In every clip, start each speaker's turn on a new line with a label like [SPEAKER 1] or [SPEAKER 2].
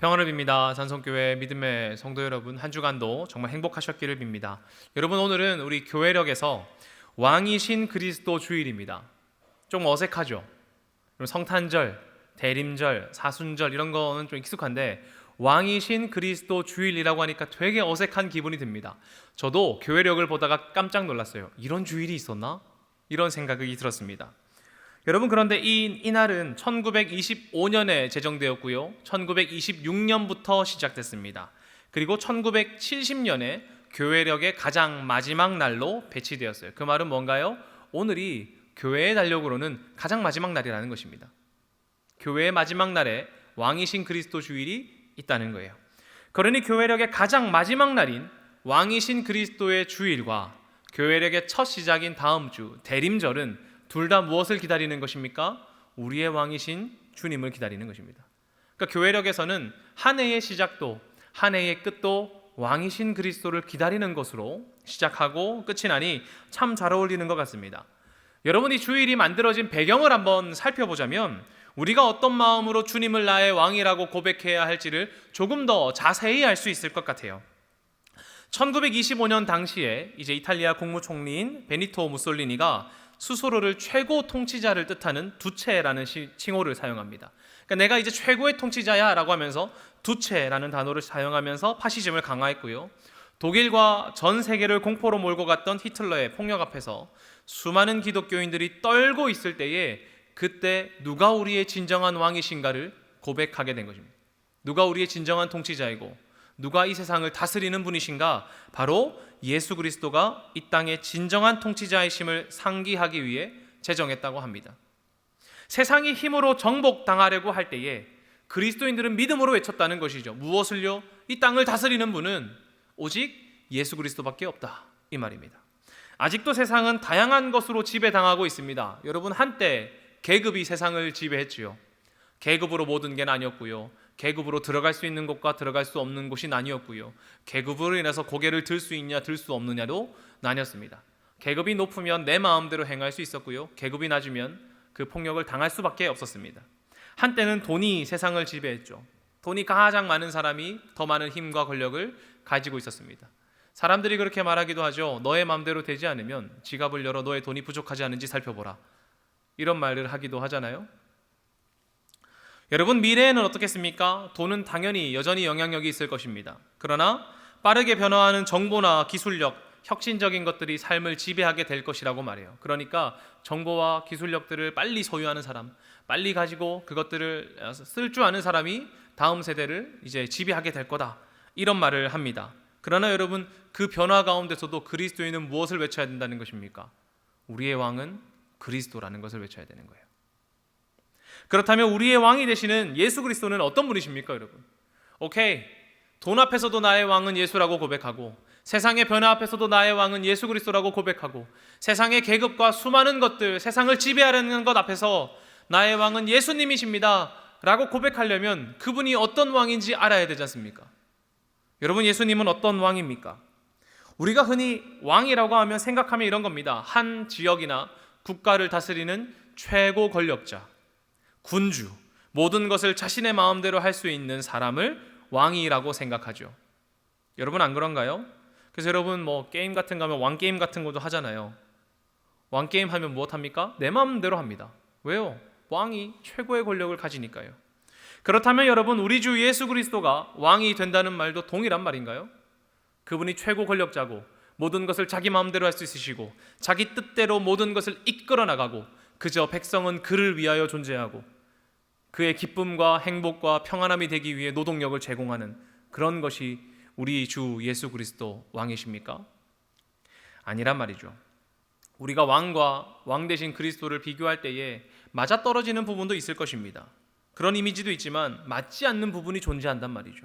[SPEAKER 1] 평안을 빕니다. 산성교회 믿음의 성도 여러분, 한 주간도 정말 행복하셨기를 빕니다. 여러분, 오늘은 우리 교회력에서 왕이신 그리스도 주일입니다. 좀 어색하죠? 성탄절, 대림절, 사순절 이런 거는 좀 익숙한데 왕이신 그리스도 주일이라고 하니까 되게 어색한 기분이 듭니다. 저도 교회력을 보다가 깜짝 놀랐어요. 이런 주일이 있었나? 이런 생각이 들었습니다. 여러분, 그런데 이 날은 1925년에 제정되었고요, 1926년부터 시작됐습니다. 그리고 1970년에 교회력의 가장 마지막 날로 배치되었어요. 그 말은 뭔가요? 오늘이 교회의 달력으로는 가장 마지막 날이라는 것입니다. 교회의 마지막 날에 왕이신 그리스도 주일이 있다는 거예요. 그러니 교회력의 가장 마지막 날인 왕이신 그리스도의 주일과 교회력의 첫 시작인 다음 주 대림절은 둘 다 무엇을 기다리는 것입니까? 우리의 왕이신 주님을 기다리는 것입니다. 그러니까 교회력에서는 한 해의 시작도 한 해의 끝도 왕이신 그리스도를 기다리는 것으로 시작하고 끝이 나니 참 잘 어울리는 것 같습니다. 여러분이 주일이 만들어진 배경을 한번 살펴보자면 우리가 어떤 마음으로 주님을 나의 왕이라고 고백해야 할지를 조금 더 자세히 알 수 있을 것 같아요. 1925년 당시에 이제 이탈리아 국무총리인 베니토 무솔리니가 스스로를 최고 통치자를 뜻하는 두체라는 칭호를 사용합니다. 그러니까 내가 이제 최고의 통치자야 라고 하면서 두체라는 단어를 사용하면서 파시즘을 강화했고요, 독일과 전 세계를 공포로 몰고 갔던 히틀러의 폭력 앞에서 수많은 기독교인들이 떨고 있을 때에 그때 누가 우리의 진정한 왕이신가를 고백하게 된 것입니다. 누가 우리의 진정한 통치자이고 누가 이 세상을 다스리는 분이신가? 바로 예수 그리스도가 이 땅의 진정한 통치자이심을 상기하기 위해 제정했다고 합니다. 세상이 힘으로 정복당하려고 할 때에 그리스도인들은 믿음으로 외쳤다는 것이죠. 무엇을요? 이 땅을 다스리는 분은 오직 예수 그리스도밖에 없다, 이 말입니다. 아직도 세상은 다양한 것으로 지배당하고 있습니다. 여러분, 한때 계급이 세상을 지배했지요. 계급으로 모든 게 나뉘었고요, 계급으로 들어갈 수 있는 곳과 들어갈 수 없는 곳이 나뉘었고요, 계급으로 인해서 고개를 들 수 있냐 들 수 없느냐도 나뉘었습니다. 계급이 높으면 내 마음대로 행할 수 있었고요, 계급이 낮으면 그 폭력을 당할 수밖에 없었습니다. 한때는 돈이 세상을 지배했죠. 돈이 가장 많은 사람이 더 많은 힘과 권력을 가지고 있었습니다. 사람들이 그렇게 말하기도 하죠. 너의 마음대로 되지 않으면 지갑을 열어 너의 돈이 부족하지 않은지 살펴보라, 이런 말을 하기도 하잖아요. 여러분, 미래에는 어떻겠습니까? 돈은 당연히 여전히 영향력이 있을 것입니다. 그러나 빠르게 변화하는 정보나 기술력, 혁신적인 것들이 삶을 지배하게 될 것이라고 말해요. 그러니까 정보와 기술력들을 빨리 소유하는 사람, 빨리 가지고 그것들을 쓸 줄 아는 사람이 다음 세대를 이제 지배하게 될 거다, 이런 말을 합니다. 그러나 여러분, 그 변화 가운데서도 그리스도인은 무엇을 외쳐야 된다는 것입니까? 우리의 왕은 그리스도라는 것을 외쳐야 되는 거예요. 그렇다면 우리의 왕이 되시는 예수 그리스도는 어떤 분이십니까, 여러분? 오케이, 돈 앞에서도 나의 왕은 예수라고 고백하고, 세상의 변화 앞에서도 나의 왕은 예수 그리스도라고 고백하고, 세상의 계급과 수많은 것들, 세상을 지배하려는 것 앞에서 나의 왕은 예수님이십니다 라고 고백하려면 그분이 어떤 왕인지 알아야 되지 않습니까? 여러분, 예수님은 어떤 왕입니까? 우리가 흔히 왕이라고 하면 생각하면 이런 겁니다. 한 지역이나 국가를 다스리는 최고 권력자, 군주, 모든 것을 자신의 마음대로 할 수 있는 사람을 왕이라고 생각하죠. 여러분, 안 그런가요? 그래서 여러분, 게임 같은 거 하면 왕게임 같은 것도 하잖아요. 왕게임 하면 무엇 합니까? 내 마음대로 합니다. 왜요? 왕이 최고의 권력을 가지니까요. 그렇다면 여러분, 우리 주 예수 그리스도가 왕이 된다는 말도 동일한 말인가요? 그분이 최고 권력자고 모든 것을 자기 마음대로 할 수 있으시고 자기 뜻대로 모든 것을 이끌어 나가고 그저 백성은 그를 위하여 존재하고 그의 기쁨과 행복과 평안함이 되기 위해 노동력을 제공하는 그런 것이 우리 주 예수 그리스도 왕이십니까? 아니란 말이죠. 우리가 왕과 왕 대신 그리스도를 비교할 때에 맞아떨어지는 부분도 있을 것입니다. 그런 이미지도 있지만 맞지 않는 부분이 존재한단 말이죠.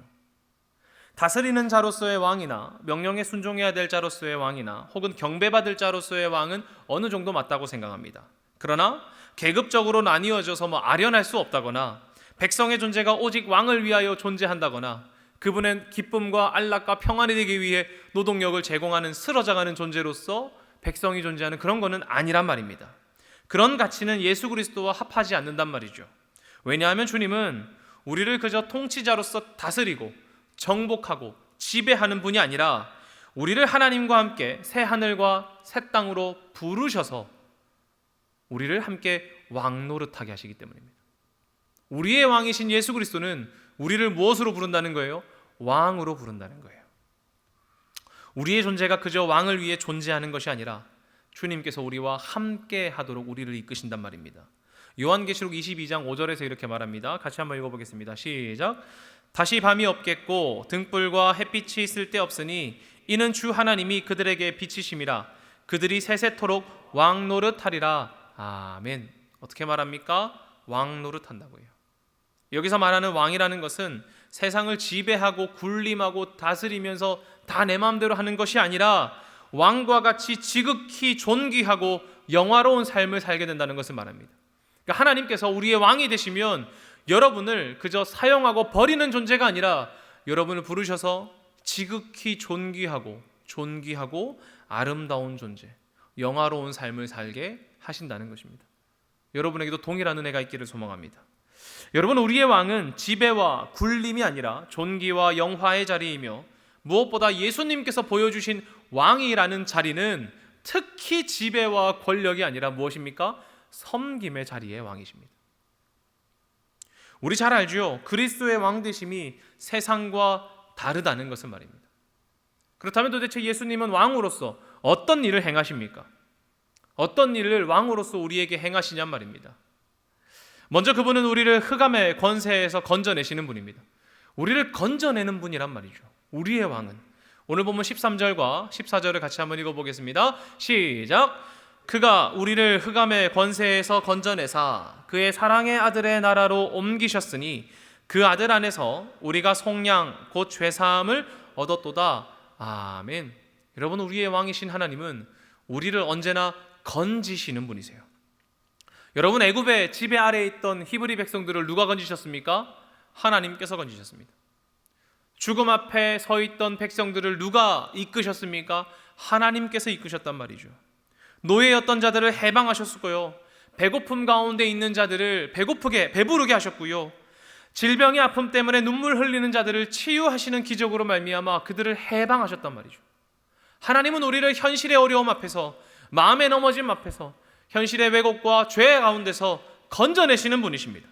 [SPEAKER 1] 다스리는 자로서의 왕이나 명령에 순종해야 될 자로서의 왕이나 혹은 경배받을 자로서의 왕은 어느 정도 맞다고 생각합니다. 그러나 계급적으로 나뉘어져서 아련할 수 없다거나 백성의 존재가 오직 왕을 위하여 존재한다거나 그분의 기쁨과 안락과 평안이 되기 위해 노동력을 제공하는 쓰러져가는 존재로서 백성이 존재하는 그런 거는 아니란 말입니다. 그런 가치는 예수 그리스도와 합하지 않는단 말이죠. 왜냐하면 주님은 우리를 그저 통치자로서 다스리고 정복하고 지배하는 분이 아니라 우리를 하나님과 함께 새 하늘과 새 땅으로 부르셔서 우리를 함께 왕 노릇하게 하시기 때문입니다. 우리의 왕이신 예수 그리스도는 우리를 무엇으로 부른다는 거예요? 왕으로 부른다는 거예요. 우리의 존재가 그저 왕을 위해 존재하는 것이 아니라 주님께서 우리와 함께 하도록 우리를 이끄신단 말입니다. 요한계시록 22장 5절에서 이렇게 말합니다. 같이 한번 읽어보겠습니다. 시작. 다시 밤이 없겠고 등불과 햇빛이 쓸데없으니 이는 주 하나님이 그들에게 빛이심이라. 그들이 세세토록 왕 노릇하리라. 아멘. 어떻게 말합니까? 왕 노릇한다고요. 여기서 말하는 왕이라는 것은 세상을 지배하고 군림하고 다스리면서 다 내 마음대로 하는 것이 아니라 왕과 같이 지극히 존귀하고 영화로운 삶을 살게 된다는 것을 말합니다. 그러니까 하나님께서 우리의 왕이 되시면 여러분을 그저 사용하고 버리는 존재가 아니라 여러분을 부르셔서 지극히 존귀하고 아름다운 존재, 영화로운 삶을 살게 하신다는 것입니다. 여러분에게도 동일한 은혜가 있기를 소망합니다. 여러분, 우리의 왕은 지배와 군림이 아니라 존귀와 영화의 자리이며 무엇보다 예수님께서 보여주신 왕이라는 자리는 특히 지배와 권력이 아니라 무엇입니까? 섬김의 자리의 왕이십니다. 우리 잘 알죠? 그리스도의 왕되심이 세상과 다르다는 것을 말입니다. 그렇다면 도대체 예수님은 왕으로서 어떤 일을 행하십니까? 어떤 일을 왕으로서 우리에게 행하시냔 말입니다. 먼저 그분은 우리를 흑암의 권세에서 건져내시는 분입니다. 우리를 건져내는 분이란 말이죠. 우리의 왕은. 오늘 본문 13절과 14절을 같이 한번 읽어보겠습니다. 시작. 그가 우리를 흑암의 권세에서 건져내사 그의 사랑의 아들의 나라로 옮기셨으니 그 아들 안에서 우리가 속량 곧 죄사함을 얻었도다. 아멘. 여러분, 우리의 왕이신 하나님은 우리를 언제나 건지시는 분이세요. 여러분, 애굽의 지배 아래에 있던 히브리 백성들을 누가 건지셨습니까? 하나님께서 건지셨습니다. 죽음 앞에 서 있던 백성들을 누가 이끄셨습니까? 하나님께서 이끄셨단 말이죠. 노예였던 자들을 해방하셨고요. 배고픔 가운데 있는 자들을 배부르게 하셨고요. 질병의 아픔 때문에 눈물 흘리는 자들을 치유하시는 기적으로 말미암아 그들을 해방하셨단 말이죠. 하나님은 우리를 현실의 어려움 앞에서, 마음의 넘어짐 앞에서, 현실의 왜곡과 죄 가운데서 건져내시는 분이십니다.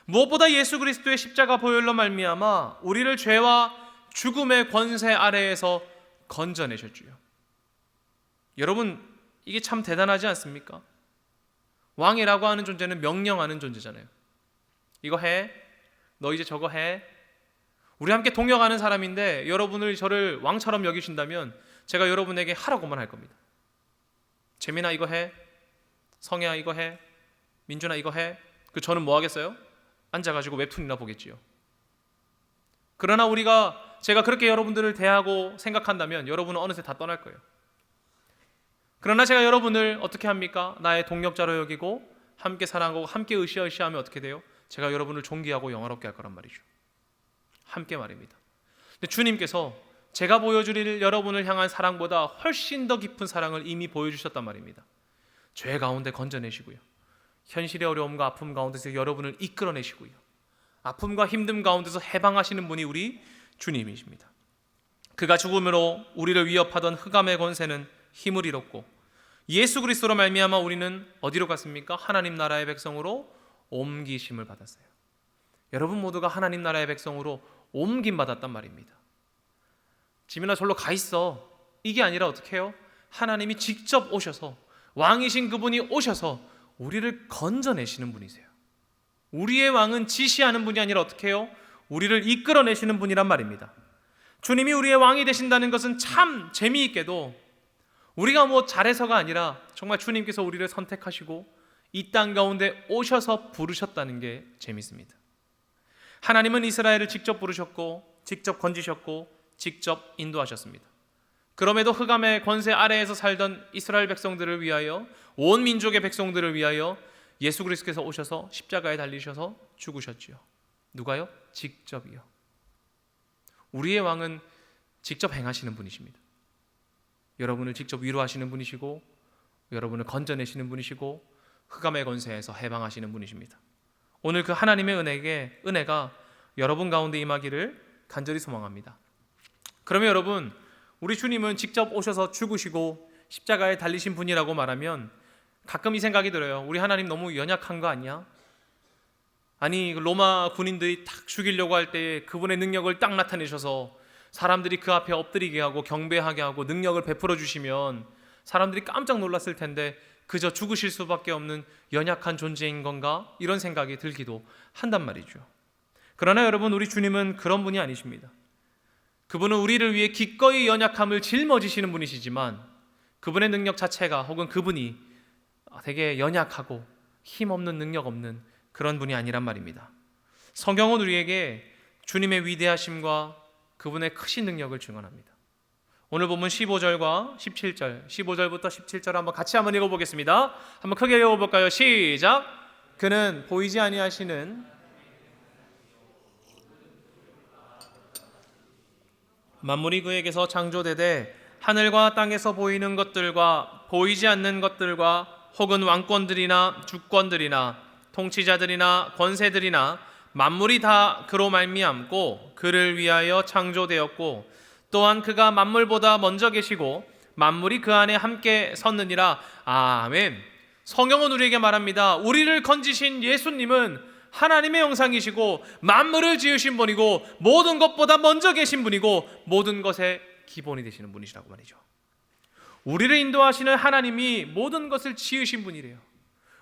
[SPEAKER 1] 무엇보다 예수 그리스도의 십자가 보혈로 말미암아 우리를 죄와 죽음의 권세 아래에서 건져내셨지요. 여러분, 이게 참 대단하지 않습니까? 왕이라고 하는 존재는 명령하는 존재잖아요. 이거 해, 너 이제 저거 해. 우리 함께 동역하는 사람인데 여러분을 저를 왕처럼 여기신다면 제가 여러분에게 하라고만 할 겁니다. 재민아 이거 해, 성혜야 이거 해, 민준아 이거 해. 저는 뭐 하겠어요? 앉아가지고 웹툰이나 보겠지요. 그러나 제가 그렇게 여러분들을 대하고 생각한다면 여러분은 어느새 다 떠날 거예요. 그러나 제가 여러분을 어떻게 합니까? 나의 동력자로 여기고 함께 사랑하고 함께 으쌰으쌰하면 어떻게 돼요? 제가 여러분을 존귀하고 영화롭게 할 거란 말이죠. 함께 말입니다. 근데 주님께서 제가 보여드릴 여러분을 향한 사랑보다 훨씬 더 깊은 사랑을 이미 보여주셨단 말입니다. 죄 가운데 건져내시고요. 현실의 어려움과 아픔 가운데서 여러분을 이끌어내시고요. 아픔과 힘듦 가운데서 해방하시는 분이 우리 주님이십니다. 그가 죽음으로 우리를 위협하던 흑암의 권세는 힘을 잃었고 예수 그리스도로 말미암아 우리는 어디로 갔습니까? 하나님 나라의 백성으로 옮기심을 받았어요. 여러분 모두가 하나님 나라의 백성으로 옮김 받았단 말입니다. 지민아 절로 가 있어. 이게 아니라 어떻게 해요? 하나님이 직접 오셔서, 왕이신 그분이 오셔서 우리를 건져내시는 분이세요. 우리의 왕은 지시하는 분이 아니라 어떻게 해요? 우리를 이끌어내시는 분이란 말입니다. 주님이 우리의 왕이 되신다는 것은 참 재미있게도 우리가 뭐 잘해서가 아니라 정말 주님께서 우리를 선택하시고 이 땅 가운데 오셔서 부르셨다는 게 재밌습니다. 하나님은 이스라엘을 직접 부르셨고 직접 건지셨고 직접 인도하셨습니다. 그럼에도 흑암의 권세 아래에서 살던 이스라엘 백성들을 위하여, 온 민족의 백성들을 위하여 예수 그리스도께서 오셔서 십자가에 달리셔서 죽으셨지요. 누가요? 직접이요. 우리의 왕은 직접 행하시는 분이십니다. 여러분을 직접 위로하시는 분이시고 여러분을 건져내시는 분이시고 흑암의 권세에서 해방하시는 분이십니다. 오늘 그 하나님의 은혜가 여러분 가운데 임하기를 간절히 소망합니다. 그러면 여러분, 우리 주님은 직접 오셔서 죽으시고 십자가에 달리신 분이라고 말하면 가끔 이 생각이 들어요. 우리 하나님 너무 연약한 거 아니야? 아니, 로마 군인들이 딱 죽이려고 할 때 그분의 능력을 딱 나타내셔서 사람들이 그 앞에 엎드리게 하고 경배하게 하고 능력을 베풀어 주시면 사람들이 깜짝 놀랐을 텐데 그저 죽으실 수밖에 없는 연약한 존재인 건가? 이런 생각이 들기도 한단 말이죠. 그러나 여러분, 우리 주님은 그런 분이 아니십니다. 그분은 우리를 위해 기꺼이 연약함을 짊어지시는 분이시지만 그분의 능력 자체가 혹은 그분이 되게 연약하고 힘없는 능력 없는 그런 분이 아니란 말입니다. 성경은 우리에게 주님의 위대하심과 그분의 크신 능력을 증언합니다. 오늘 본문 15절과 17절, 15절부터 17절 한번 같이 한번 읽어보겠습니다. 한번 크게 읽어볼까요? 시작! 그는 보이지 아니하시는 만물이 그에게서 창조되되 하늘과 땅에서 보이는 것들과 보이지 않는 것들과 혹은 왕권들이나 주권들이나 통치자들이나 권세들이나 만물이 다 그로 말미암고 그를 위하여 창조되었고 또한 그가 만물보다 먼저 계시고 만물이 그 안에 함께 섰느니라. 아멘. 성경은 우리에게 말합니다. 우리를 건지신 예수님은 하나님의 형상이시고 만물을 지으신 분이고 모든 것보다 먼저 계신 분이고 모든 것의 기본이 되시는 분이시라고 말이죠. 우리를 인도하시는 하나님이 모든 것을 지으신 분이래요.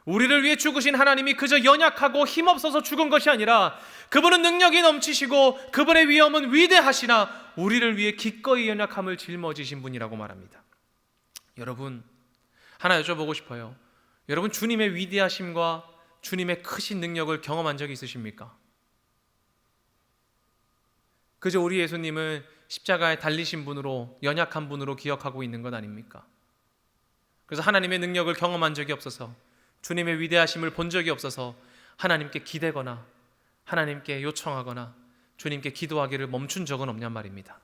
[SPEAKER 1] 우리를 위해 죽으신 하나님이 그저 연약하고 힘없어서 죽은 것이 아니라 그분은 능력이 넘치시고 그분의 위엄은 위대하시나 우리를 위해 기꺼이 연약함을 짊어지신 분이라고 말합니다. 여러분, 하나 여쭤보고 싶어요. 여러분, 주님의 위대하심과 주님의 크신 능력을 경험한 적이 있으십니까? 그저 우리 예수님을 십자가에 달리신 분으로, 연약한 분으로 기억하고 있는 것 아닙니까? 그래서 하나님의 능력을 경험한 적이 없어서, 주님의 위대하심을 본 적이 없어서 하나님께 기대거나 하나님께 요청하거나 주님께 기도하기를 멈춘 적은 없냔 말입니다.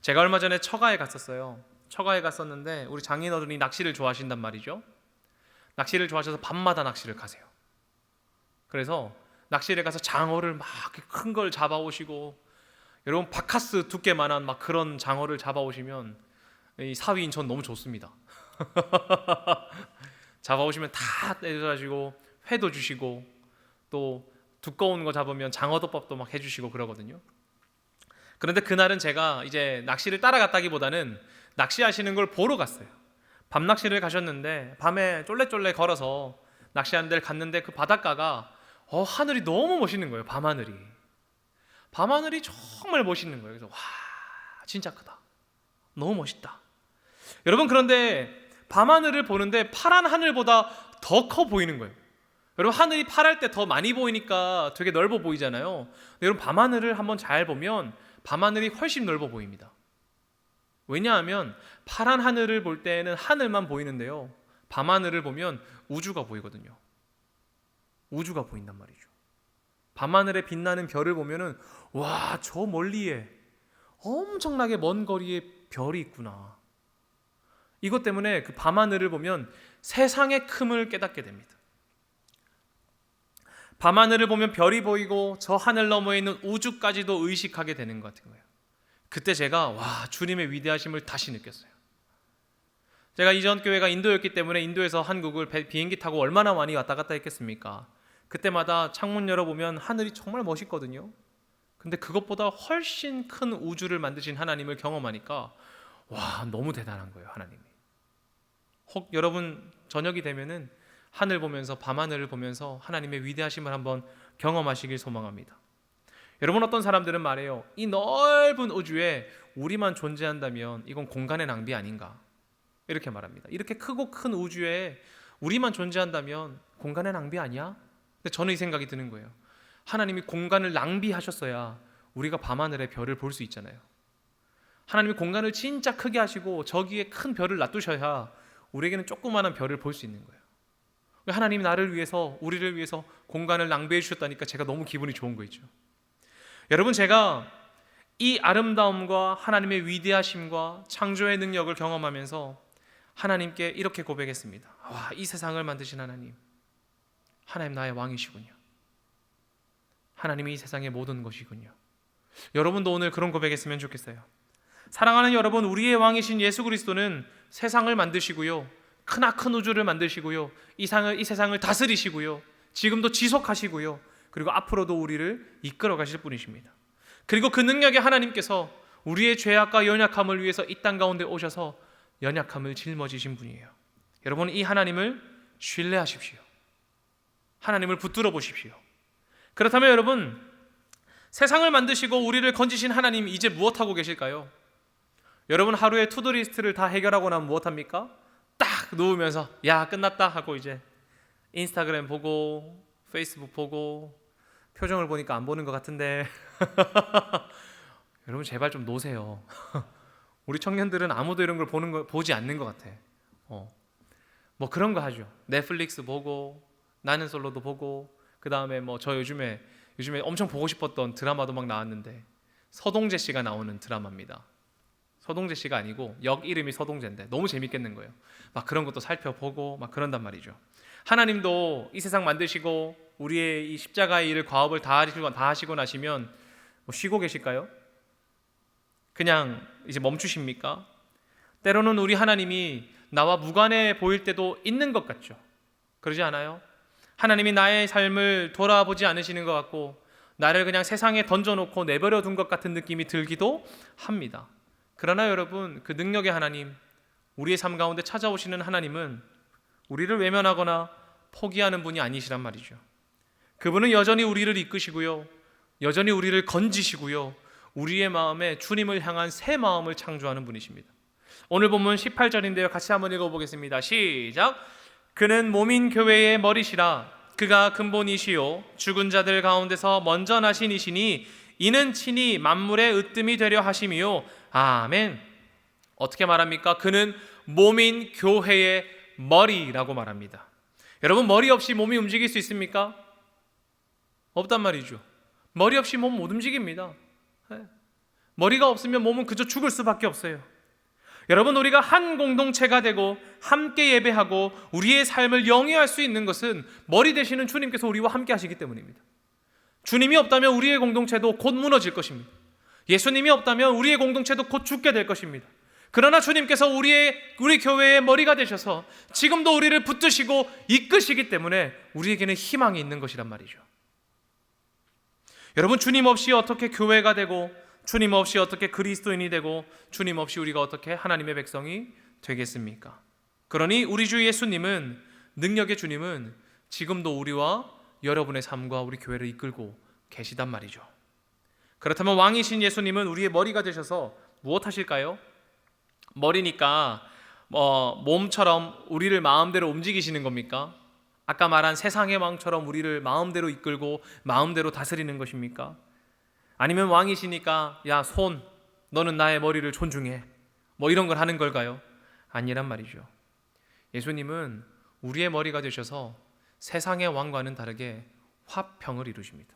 [SPEAKER 1] 제가 얼마 전에 처가에 갔었어요. 처가에 갔었는데 우리 장인어른이 낚시를 좋아하신단 말이죠. 낚시를 좋아하셔서 밤마다 낚시를 가세요. 그래서 낚시를 가서 장어를 막 큰 걸 잡아오시고, 여러분 바카스 두께만한 막 그런 장어를 잡아오시면 이 사위인 전 너무 좋습니다. 잡아오시면 다 떼가지고 회도 주시고 또 두꺼운 거 잡으면 장어덮밥도 막 해주시고 그러거든요. 그런데 그날은 제가 이제 낚시를 따라갔다기보다는 낚시하시는 걸 보러 갔어요. 밤 낚시를 가셨는데 밤에 쫄래쫄래 걸어서 낚시하는 데를 갔는데 그 바닷가가 하늘이 너무 멋있는 거예요. 밤하늘이 정말 멋있는 거예요. 그래서 와, 진짜 크다, 너무 멋있다. 여러분, 그런데 밤하늘을 보는데 파란 하늘보다 더 커 보이는 거예요. 여러분, 하늘이 파랄 때 더 많이 보이니까 되게 넓어 보이잖아요. 여러분, 밤하늘을 한번 잘 보면 밤하늘이 훨씬 넓어 보입니다. 왜냐하면 파란 하늘을 볼 때는 하늘만 보이는데요, 밤하늘을 보면 우주가 보이거든요. 우주가 보인단 말이죠. 밤하늘에 빛나는 별을 보면은 와, 저 멀리에 엄청나게 먼 거리에 별이 있구나. 이것 때문에 그 밤하늘을 보면 세상의 큼을 깨닫게 됩니다. 밤하늘을 보면 별이 보이고 저 하늘 너머에 있는 우주까지도 의식하게 되는 것 같은 거예요. 그때 제가 와, 주님의 위대하심을 다시 느꼈어요. 제가 이전 교회가 인도였기 때문에 인도에서 한국을 비행기 타고 얼마나 많이 왔다 갔다 했겠습니까? 그때마다 창문 열어보면 하늘이 정말 멋있거든요. 근데 그것보다 훨씬 큰 우주를 만드신 하나님을 경험하니까 와, 너무 대단한 거예요, 하나님이. 혹 여러분 저녁이 되면은 하늘 보면서, 밤하늘을 보면서 하나님의 위대하심을 한번 경험하시길 소망합니다. 여러분, 어떤 사람들은 말해요. 이 넓은 우주에 우리만 존재한다면 이건 공간의 낭비 아닌가? 이렇게 말합니다. 이렇게 크고 큰 우주에 우리만 존재한다면 공간의 낭비 아니야? 근데 저는 이 생각이 드는 거예요. 하나님이 공간을 낭비하셨어야 우리가 밤하늘의 별을 볼 수 있잖아요. 하나님이 공간을 진짜 크게 하시고 저기에 큰 별을 놔두셔야 우리에게는 조그마한 별을 볼 수 있는 거예요. 하나님이 나를 위해서, 우리를 위해서 공간을 낭비해 주셨다니까 제가 너무 기분이 좋은 거 있죠. 여러분, 제가 이 아름다움과 하나님의 위대하심과 창조의 능력을 경험하면서 하나님께 이렇게 고백했습니다. 와, 이 세상을 만드신 하나님, 하나님 나의 왕이시군요. 하나님이 이 세상의 모든 것이군요. 여러분도 오늘 그런 고백했으면 좋겠어요. 사랑하는 여러분, 우리의 왕이신 예수 그리스도는 세상을 만드시고요, 크나큰 우주를 만드시고요, 이 세상을 다스리시고요, 지금도 지속하시고요, 그리고 앞으로도 우리를 이끌어 가실 분이십니다. 그리고 그 능력의 하나님께서 우리의 죄악과 연약함을 위해서 이 땅 가운데 오셔서 연약함을 짊어지신 분이에요. 여러분, 이 하나님을 신뢰하십시오. 하나님을 붙들어 보십시오. 그렇다면 여러분, 세상을 만드시고 우리를 건지신 하나님 이제 무엇하고 계실까요? 여러분, 하루에 투두리스트를 다 해결하고 나면 무엇합니까? 딱 누우면서 야 끝났다 하고 이제 인스타그램 보고 페이스북 보고, 표정을 보니까 안 보는 것 같은데 여러분 제발 좀 노세요. 우리 청년들은 아무도 이런 걸 보지 않는 것 같아. 뭐 그런 거 하죠. 넷플릭스 보고, 나는 솔로도 보고, 그 다음에 뭐 저 요즘에 엄청 보고 싶었던 드라마도 막 나왔는데, 서동재 씨가 나오는 드라마입니다. 서동재 씨가 아니고 역 이름이 서동재인데 너무 재밌겠는 거예요. 막 그런 것도 살펴보고 막 그런단 말이죠. 하나님도 이 세상 만드시고 우리의 이 십자가의 일을, 과업을 다 하시고 나시면 뭐 쉬고 계실까요? 그냥 이제 멈추십니까? 때로는 우리 하나님이 나와 무관해 보일 때도 있는 것 같죠. 그러지 않아요? 하나님이 나의 삶을 돌아보지 않으시는 것 같고, 나를 그냥 세상에 던져놓고 내버려 둔 것 같은 느낌이 들기도 합니다. 그러나 여러분, 그 능력의 하나님, 우리의 삶 가운데 찾아오시는 하나님은 우리를 외면하거나 포기하는 분이 아니시란 말이죠. 그분은 여전히 우리를 이끄시고요, 여전히 우리를 건지시고요, 우리의 마음에 주님을 향한 새 마음을 창조하는 분이십니다. 오늘 본문 18절인데요. 같이 한번 읽어보겠습니다. 시작. 그는 몸인 교회의 머리시라. 그가 근본이시요 죽은 자들 가운데서 먼저 나신 이시니 이는 친히 만물의 으뜸이 되려 하심이요. 아멘. 어떻게 말합니까? 그는 몸인 교회의 머리라고 말합니다. 여러분, 머리 없이 몸이 움직일 수 있습니까? 없단 말이죠. 머리 없이 몸 못 움직입니다. 머리가 없으면 몸은 그저 죽을 수밖에 없어요. 여러분, 우리가 한 공동체가 되고 함께 예배하고 우리의 삶을 영위할 수 있는 것은 머리 되시는 주님께서 우리와 함께 하시기 때문입니다. 주님이 없다면 우리의 공동체도 곧 무너질 것입니다. 예수님이 없다면 우리의 공동체도 곧 죽게 될 것입니다. 그러나 주님께서 우리 교회의 머리가 되셔서 지금도 우리를 붙드시고 이끄시기 때문에 우리에게는 희망이 있는 것이란 말이죠. 여러분, 주님 없이 어떻게 교회가 되고, 주님 없이 어떻게 그리스도인이 되고, 주님 없이 우리가 어떻게 하나님의 백성이 되겠습니까? 그러니 우리 주 예수님은, 능력의 주님은 지금도 우리와 여러분의 삶과 우리 교회를 이끌고 계시단 말이죠. 그렇다면 왕이신 예수님은 우리의 머리가 되셔서 무엇 하실까요? 머리니까 몸처럼 우리를 마음대로 움직이시는 겁니까? 아까 말한 세상의 왕처럼 우리를 마음대로 이끌고 마음대로 다스리는 것입니까? 아니면 왕이시니까 야 손, 너는 나의 머리를 존중해, 뭐 이런 걸 하는 걸까요? 아니란 말이죠. 예수님은 우리의 머리가 되셔서 세상의 왕과는 다르게 화평을 이루십니다.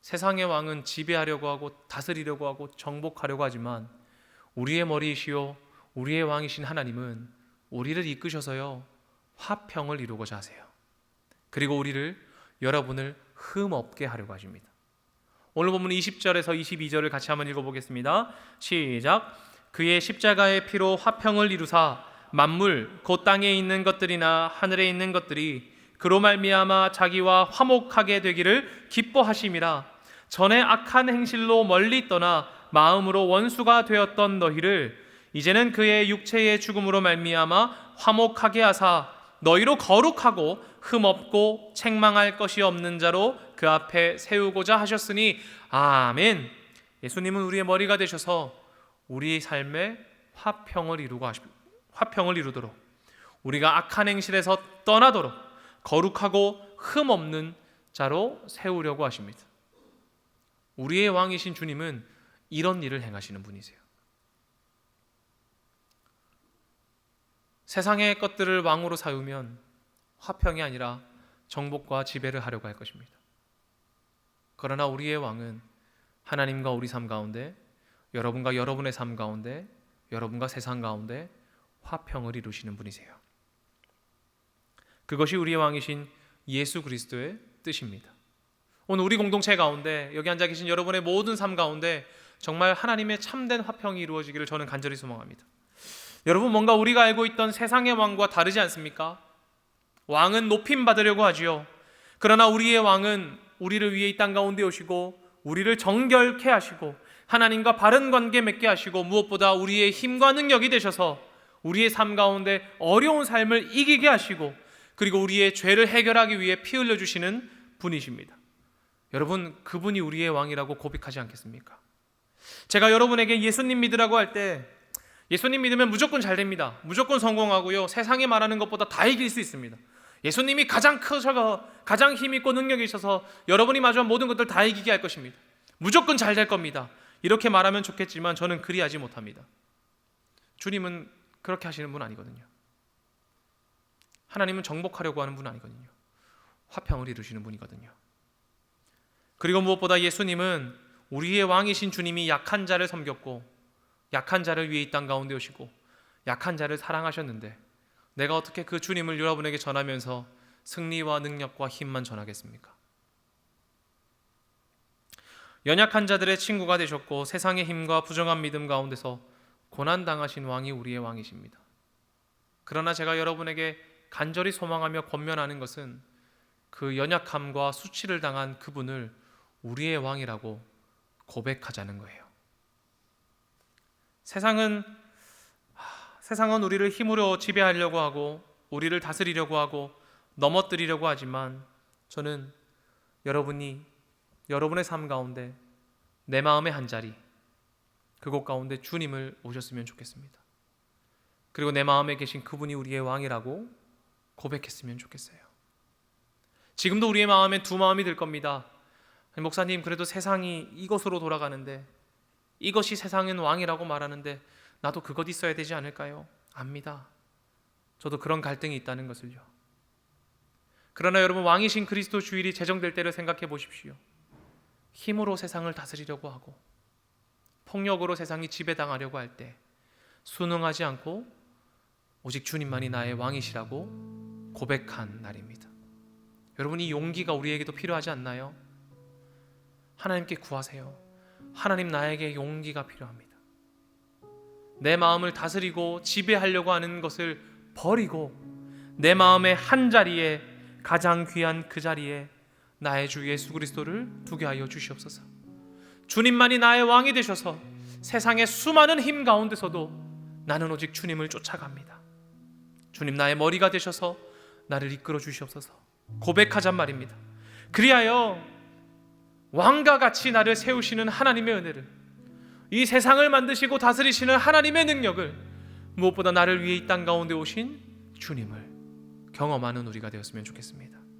[SPEAKER 1] 세상의 왕은 지배하려고 하고 다스리려고 하고 정복하려고 하지만 우리의 머리이시요 우리의 왕이신 하나님은 우리를 이끄셔서요 화평을 이루고자 하세요. 그리고 우리를, 여러분을 흠없게 하려고 하십니다. 오늘 본문 20절에서 22절을 같이 한번 읽어보겠습니다. 시작. 그의 십자가의 피로 화평을 이루사 만물 곧 땅에 있는 것들이나 하늘에 있는 것들이 그로 말미암아 자기와 화목하게 되기를 기뻐하심이라. 전에 악한 행실로 멀리 떠나 마음으로 원수가 되었던 너희를 이제는 그의 육체의 죽음으로 말미암아 화목하게 하사 너희로 거룩하고 흠없고 책망할 것이 없는 자로 그 앞에 세우고자 하셨으니 아멘. 예수님은 우리의 머리가 되셔서 우리 삶에 화평을 이루도록, 우리가 악한 행실에서 떠나도록 거룩하고 흠없는 자로 세우려고 하십니다. 우리의 왕이신 주님은 이런 일을 행하시는 분이세요. 세상의 것들을 왕으로 세우면 화평이 아니라 정복과 지배를 하려고 할 것입니다. 그러나 우리의 왕은 하나님과 우리 삶 가운데, 여러분과 여러분의 삶 가운데, 여러분과 세상 가운데 화평을 이루시는 분이세요. 그것이 우리의 왕이신 예수 그리스도의 뜻입니다. 오늘 우리 공동체 가운데 여기 앉아 계신 여러분의 모든 삶 가운데 정말 하나님의 참된 화평이 이루어지기를 저는 간절히 소망합니다. 여러분, 뭔가 우리가 알고 있던 세상의 왕과 다르지 않습니까? 왕은 높임 받으려고 하지요. 그러나 우리의 왕은 우리를 위해 이 땅 가운데 오시고 우리를 정결케 하시고 하나님과 바른 관계 맺게 하시고 무엇보다 우리의 힘과 능력이 되셔서 우리의 삶 가운데 어려운 삶을 이기게 하시고 그리고 우리의 죄를 해결하기 위해 피 흘려주시는 분이십니다. 여러분, 그분이 우리의 왕이라고 고백하지 않겠습니까? 제가 여러분에게 예수님 믿으라고 할 때 예수님 믿으면 무조건 잘 됩니다. 무조건 성공하고요. 세상에 말하는 것보다 다 이길 수 있습니다. 예수님이 가장 크셔서 가장 힘 있고 능력이 있어서 여러분이 마주한 모든 것들 다 이기게 할 것입니다. 무조건 잘 될 겁니다. 이렇게 말하면 좋겠지만 저는 그리하지 못합니다. 주님은 그렇게 하시는 분 아니거든요. 하나님은 정복하려고 하는 분 아니거든요. 화평을 이루시는 분이거든요. 그리고 무엇보다 예수님은 우리의 왕이신 주님이 약한 자를 섬겼고 약한 자를 위해 이 땅 가운데 오시고 약한 자를 사랑하셨는데 내가 어떻게 그 주님을 여러분에게 전하면서 승리와 능력과 힘만 전하겠습니까? 연약한 자들의 친구가 되셨고 세상의 힘과 부정한 믿음 가운데서 고난당하신 왕이 우리의 왕이십니다. 그러나 제가 여러분에게 간절히 소망하며 권면하는 것은 그 연약함과 수치를 당한 그분을 우리의 왕이라고 고백하자는 거예요. 세상은 우리를 힘으로 지배하려고 하고 우리를 다스리려고 하고 넘어뜨리려고 하지만 저는 여러분이 여러분의 삶 가운데 내 마음의 한자리 그곳 가운데 주님을 오셨으면 좋겠습니다. 그리고 내 마음에 계신 그분이 우리의 왕이라고 고백했으면 좋겠어요. 지금도 우리의 마음에 두 마음이 들 겁니다. 목사님, 그래도 세상이 이것으로 돌아가는데 이것이 세상은 왕이라고 말하는데 나도 그것 있어야 되지 않을까요? 압니다. 저도 그런 갈등이 있다는 것을요. 그러나 여러분, 왕이신 그리스도 주일이 제정될 때를 생각해 보십시오. 힘으로 세상을 다스리려고 하고 폭력으로 세상이 지배당하려고 할 때 순응하지 않고 오직 주님만이 나의 왕이시라고 고백한 날입니다. 여러분, 이 용기가 우리에게도 필요하지 않나요? 하나님께 구하세요. 하나님, 나에게 용기가 필요합니다. 내 마음을 다스리고 지배하려고 하는 것을 버리고 내 마음의 한 자리에, 가장 귀한 그 자리에 나의 주 예수 그리스도를 두게 하여 주시옵소서. 주님만이 나의 왕이 되셔서 세상의 수많은 힘 가운데서도 나는 오직 주님을 쫓아갑니다. 주님, 나의 머리가 되셔서 나를 이끌어 주시옵소서. 고백하잔 말입니다. 그리하여 왕과 같이 나를 세우시는 하나님의 은혜를, 이 세상을 만드시고 다스리시는 하나님의 능력을, 무엇보다 나를 위해 이 땅 가운데 오신 주님을 경험하는 우리가 되었으면 좋겠습니다.